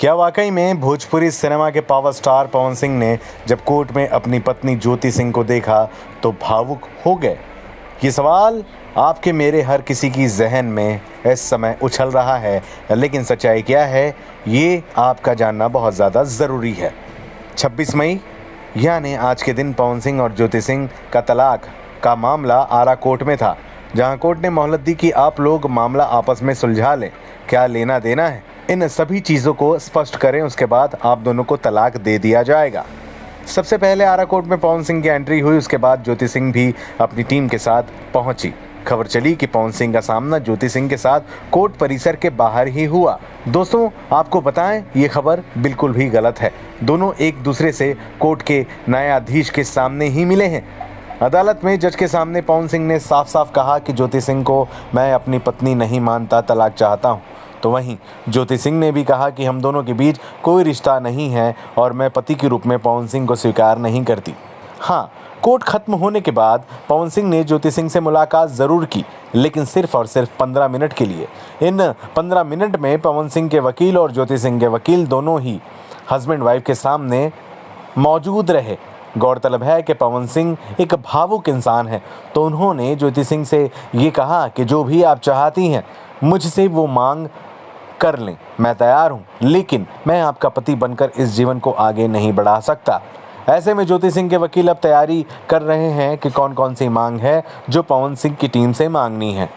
क्या वाकई में भोजपुरी सिनेमा के पावर स्टार पवन सिंह ने जब कोर्ट में अपनी पत्नी ज्योति सिंह को देखा तो भावुक हो गए? ये सवाल आपके मेरे हर किसी की जहन में इस समय उछल रहा है, लेकिन सच्चाई क्या है ये आपका जानना बहुत ज़्यादा ज़रूरी है। 26 मई यानी आज के दिन पवन सिंह और ज्योति सिंह का तलाक का मामला आरा कोर्ट में था, जहां कोर्ट ने मोहलत दी कि आप लोग मामला आपस में सुलझा लें, क्या लेना देना है इन सभी चीज़ों को स्पष्ट करें, उसके बाद आप दोनों को तलाक दे दिया जाएगा। सबसे पहले आरा कोर्ट में पवन सिंह की एंट्री हुई, उसके बाद ज्योति सिंह भी अपनी टीम के साथ पहुंची। खबर चली कि पवन सिंह का सामना ज्योति सिंह के साथ कोर्ट परिसर के बाहर ही हुआ। दोस्तों आपको बताएं ये खबर बिल्कुल भी गलत है। दोनों एक दूसरे से कोर्ट के न्यायाधीश के सामने ही मिले हैं। अदालत में जज के सामने पवन सिंह ने साफ साफ कहा कि ज्योति सिंह को मैं अपनी पत्नी नहीं मानता, तलाक चाहता हूँ। तो वहीं ज्योति सिंह ने भी कहा कि हम दोनों के बीच कोई रिश्ता नहीं है और मैं पति के रूप में पवन सिंह को स्वीकार नहीं करती। हाँ, कोर्ट खत्म होने के बाद पवन सिंह ने ज्योति सिंह से मुलाकात ज़रूर की, लेकिन सिर्फ और सिर्फ 15 मिनट के लिए। इन 15 मिनट में पवन सिंह के वकील और ज्योति सिंह के वकील दोनों ही हस्बैंड वाइफ के सामने मौजूद रहे। गौरतलब है कि पवन सिंह एक भावुक इंसान है, तो उन्होंने ज्योति सिंह से ये कहा कि जो भी आप चाहती हैं मुझसे वो मांग कर लें, मैं तैयार हूँ, लेकिन मैं आपका पति बनकर इस जीवन को आगे नहीं बढ़ा सकता। ऐसे में ज्योति सिंह के वकील अब तैयारी कर रहे हैं कि कौन कौन सी मांग है जो पवन सिंह की टीम से मांगनी है।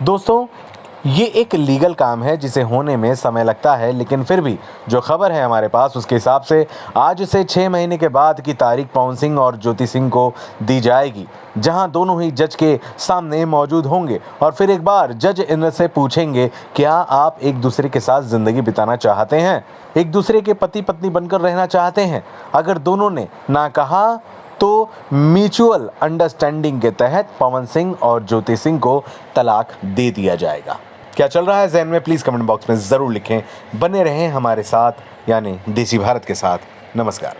दोस्तों ये एक लीगल काम है जिसे होने में समय लगता है, लेकिन फिर भी जो खबर है हमारे पास उसके हिसाब से आज से 6 महीने के बाद की तारीख पवन सिंह और ज्योति सिंह को दी जाएगी, जहां दोनों ही जज के सामने मौजूद होंगे और फिर एक बार जज इनसे पूछेंगे क्या आप एक दूसरे के साथ ज़िंदगी बिताना चाहते हैं, एक दूसरे के पति पत्नी बनकर रहना चाहते हैं। अगर दोनों ने ना कहा तो म्यूचुअल अंडरस्टैंडिंग के तहत पवन सिंह और ज्योति सिंह को तलाक दे दिया जाएगा। क्या चल रहा है ज़हन में, प्लीज़ कमेंट बॉक्स में ज़रूर लिखें। बने रहें हमारे साथ यानी देसी भारत के साथ। नमस्कार।